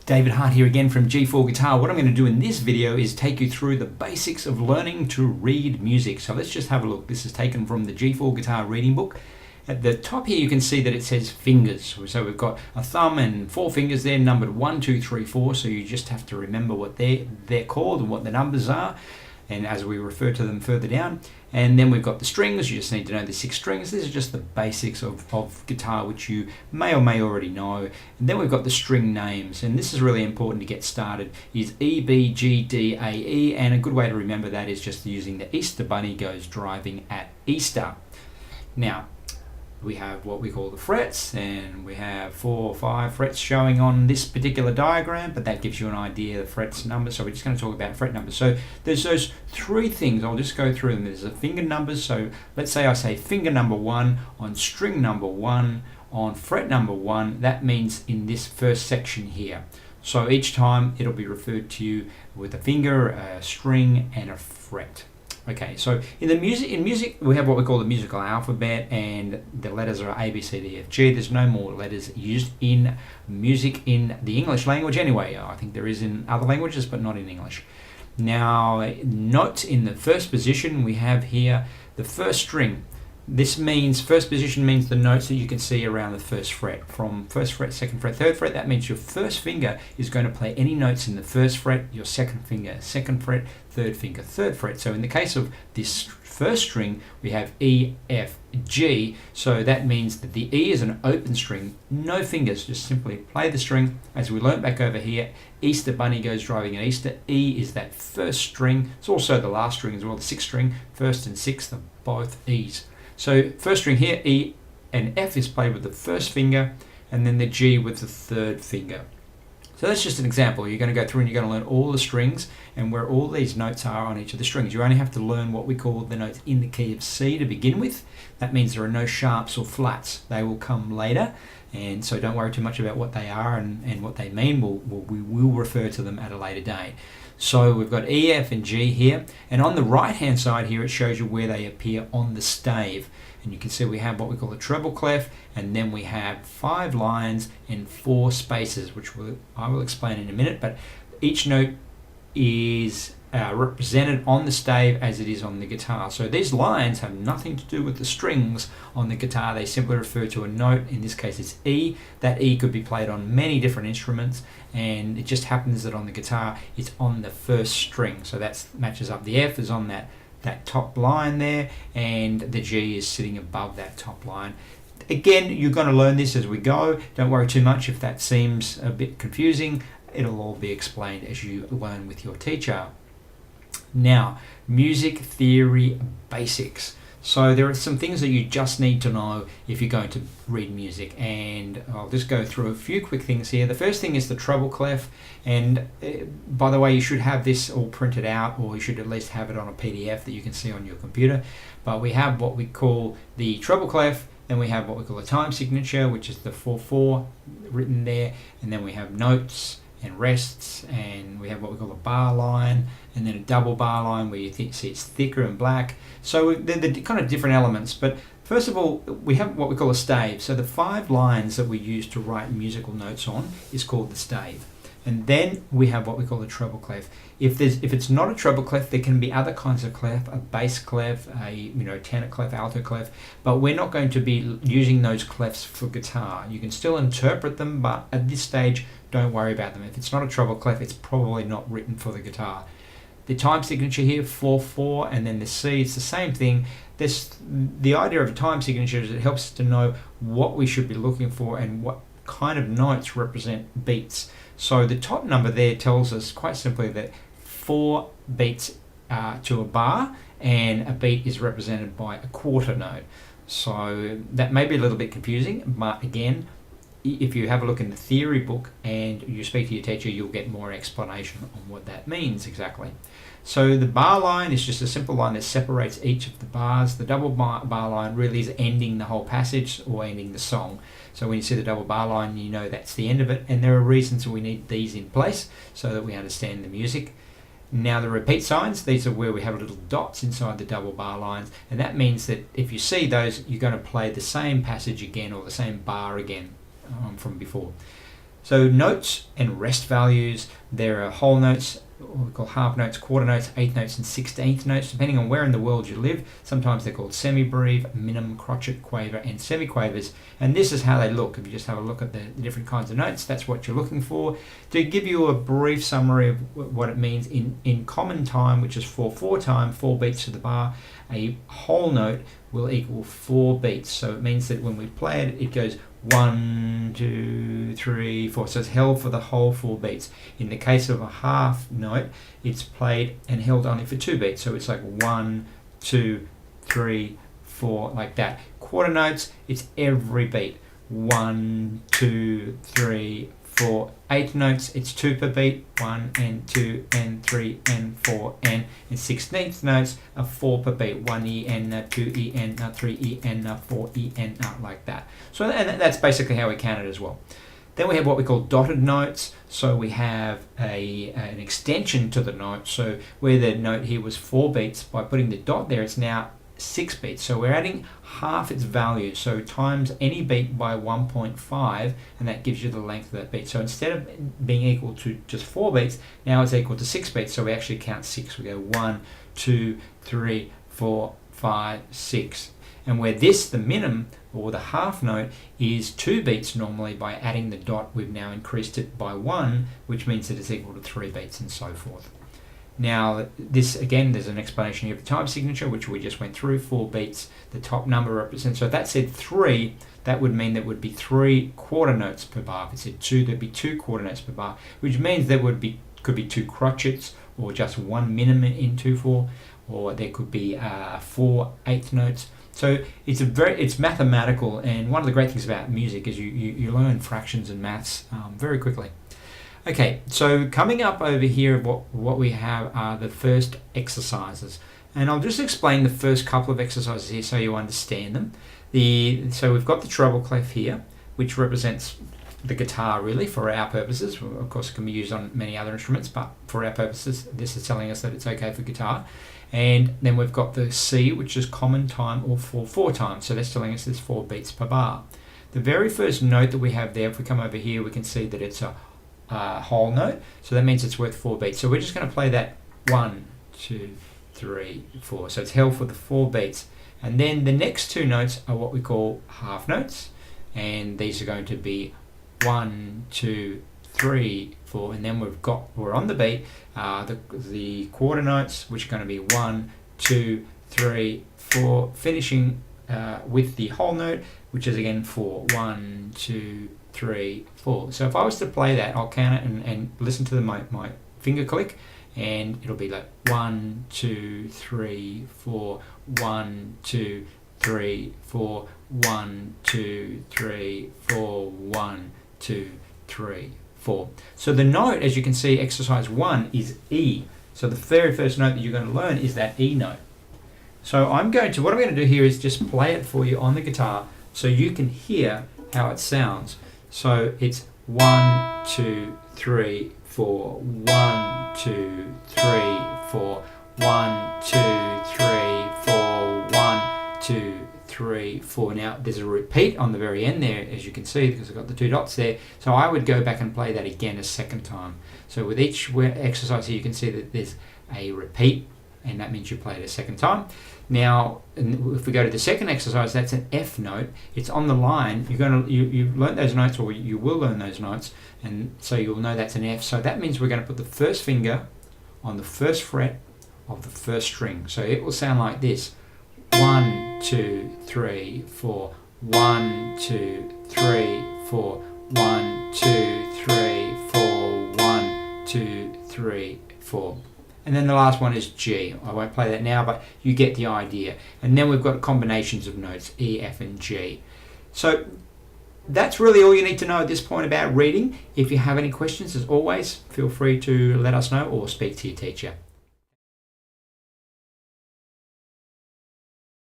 David Hart here again from G4 Guitar. What I'm going to do in this video is take you through the basics of learning to read music. So let's just have a look. This is taken from the G4 Guitar reading book. At the top here you can see that it says fingers. So we've got a thumb and 4 fingers there, numbered 1, 2, 3, 4. So you just have to remember what they're called and what the numbers are, and as we refer to them further down. And then we've got the strings. You just need to know the 6 strings. This is just the basics of guitar, which you may or may already know. And then we've got the string names, and this is really important to get started, is E, B, G, D, A, E, and a good way to remember that is just using the Easter Bunny goes driving at Easter. Now, we have what we call the frets, and we have 4 or 5 frets showing on this particular diagram, but that gives you an idea of the frets numbers. So we're just going to talk about fret numbers. So there's those 3 things. I'll just go through them. There's the finger numbers. So let's say I say finger number 1 on string number 1 on fret number 1. That means in this first section here. So each time it'll be referred to you with a finger, a string, and a fret. Okay, so in music we have what we call the musical alphabet, and the letters are A, B, C, D, F, G. There's no more letters used in music in the English language anyway. I think there is in other languages, but not in English. Now, notes in the first position, we have here the first string. This means, first position means the notes that you can see around the first fret. From first fret, second fret, third fret, that means your first finger is going to play any notes in the first fret, your second finger, second fret, third finger, third fret. So in the case of this first string, we have E, F, G. So that means that the E is an open string, no fingers, just simply play the string. As we learnt back over here, Easter Bunny goes driving at Easter. E is that first string. It's also the last string as well, the 6th string. First and 6th are both E's. So first string here, E and F is played with the first finger, and then the G with the third finger. So that's just an example. You're going to go through and you're going to learn all the strings and where all these notes are on each of the strings. You only have to learn what we call the notes in the key of C to begin with. That means there are no sharps or flats. They will come later, and so don't worry too much about what they are and what they mean. We will refer to them at a later date. So we've got E, F, and G here, and on the right hand side here it shows you where they appear on the stave, and you can see we have what we call a treble clef, and then we have 5 lines and 4 spaces, which I will explain in a minute. But each note is represented on the stave as it is on the guitar. So these lines have nothing to do with the strings on the guitar. They simply refer to a note. In this case it's E. That E could be played on many different instruments, and it just happens that on the guitar it's on the first string. So that matches up. The F is on that top line there, and the G is sitting above that top line. Again, you're going to learn this as we go. Don't worry too much if that seems a bit confusing. It'll all be explained as you learn with your teacher. Now, music theory basics. So there are some things that you just need to know if you're going to read music, and I'll just go through a few quick things here. The first thing is the treble clef, and by the way, you should have this all printed out, or you should at least have it on a PDF that you can see on your computer. But we have what we call the treble clef, then we have what we call a time signature, which is the 4/4 written there, and then we have notes and rests, and we have what we call a bar line, and then a double bar line where you see it's thicker and black. So they're the kind of different elements. But first of all, we have what we call a stave. So the 5 lines that we use to write musical notes on is called the stave. And then we have what we call a treble clef. If it's not a treble clef, there can be other kinds of clef, a bass clef, a tenor clef, alto clef, but we're not going to be using those clefs for guitar. You can still interpret them, but at this stage, don't worry about them. If it's not a treble clef, it's probably not written for the guitar. The time signature here, 4/4, and then the C, it's the same thing. The idea of a time signature is it helps us to know what we should be looking for and what kind of notes represent beats. So the top number there tells us quite simply that 4 beats to a bar, and a beat is represented by a quarter note. So that may be a little bit confusing, but again, if you have a look in the theory book and you speak to your teacher, you'll get more explanation on what that means exactly. So the bar line is just a simple line that separates each of the bars. The double bar line really is ending the whole passage or ending the song. So when you see the double bar line, you know that's the end of it, and there are reasons we need these in place so that we understand the music. Now the repeat signs, these are where we have little dots inside the double bar lines, and that means that if you see those, you're going to play the same passage again or the same bar again from before. So notes and rest values, there are whole notes, what we call half notes, quarter notes, eighth notes, and 16th notes, depending on where in the world you live. Sometimes they're called semi-breve, minim, crotchet, quaver, and semiquavers. And this is how they look. If you just have a look at the different kinds of notes, that's what you're looking for. To give you a brief summary of what it means in common time, which is 4/4 time, 4 beats to the bar, a whole note will equal 4 beats. So it means that when we play it, it goes 1, 2, 3, 4. So it's held for the whole 4 beats. In the case of a half note, it's played and held only for 2 beats. So it's like 1, 2, 3, 4, like that. Quarter notes, it's every beat. 1, 2, 3, 4. Eighth notes, it's 2 per beat. 1 and 2 and 3 and 4 and 16th notes are 4 per beat. 1 E N, 2 E N, 3 E N, 4 E N, like that. So and that's basically how we count it as well. Then we have what we call dotted notes. So we have an extension to the note. So where the note here was 4 beats, by putting the dot there, it's now 6 beats. So we're adding half its value. So times any beat by 1.5, and that gives you the length of that beat. So instead of being equal to just 4 beats, now it's equal to 6 beats. So we actually count 6. We go 1, 2, 3, 4, 5, 6. And where this, the minim, or the half note, is 2 beats normally, by adding the dot, we've now increased it by 1, which means that it's equal to 3 beats, and so forth. Now, this, again, there's an explanation here of the time signature, which we just went through. 4 beats, the top number represents. So if that said 3, that would mean that would be 3 quarter notes per bar. If it said 2, there'd be 2 quarter notes per bar, which means there could be 2 crotchets, or just 1 minim in 2/4, or there could be 4 eighth notes. So it's mathematical, and one of the great things about music is you learn fractions and maths very quickly. Okay, so coming up over here, what we have are the first exercises. And I'll just explain the first couple of exercises here so you understand them. So we've got the treble clef here, which represents the guitar really for our purposes. Of course, it can be used on many other instruments, but for our purposes, this is telling us that it's okay for guitar. And then we've got the C, which is common time, or 4/4 time. So that's telling us there's 4 beats per bar. The very first note that we have there, if we come over here, we can see that it's a whole note, so that means it's worth 4 beats. So we're just going to play that 1, 2, 3, 4. So it's held for the 4 beats. And then the next 2 notes are what we call half notes, and these are going to be 1, 2, 3, 4, and then we're on the beat. The quarter notes, which are going to be 1, 2, 3, 4, finishing with the whole note, which is again 4. 1, 2, 3, 4. So if I was to play that, I'll count it and listen to my finger click, and it'll be like 1, 2, 3, 4, 1, 2, 3, 4, 1, 2, 3, 4, 1, 2, 3, 4. So the note, as you can see, exercise 1 is E. So the very first note that you're going to learn is that E note. So what I'm going to do here is just play it for you on the guitar so you can hear how it sounds. So it's 1, 2, 3, 4, 1, 2, 3, 4, 1, 2, 3, 4, 1, 2, 3, 4. Now there's a repeat on the very end there, as you can see, because I've got the 2 dots there. So I would go back and play that again a second time. So with each exercise here, you can see that there's a repeat, and that means you play it a second time. Now, if we go to the second exercise, that's an F note. It's on the line. You've learned those notes, or you will learn those notes, and so you'll know that's an F. So that means we're going to put the first finger on the first fret of the first string. So it will sound like this: 1, 2, 3, 4. 1, 2, 3, 4. 1, 2, 3, 4. 1, 2, 3, 4. And then the last one is G. I won't play that now, but you get the idea. And then we've got combinations of notes, E, F, and G. So that's really all you need to know at this point about reading. If you have any questions, as always, feel free to let us know or speak to your teacher.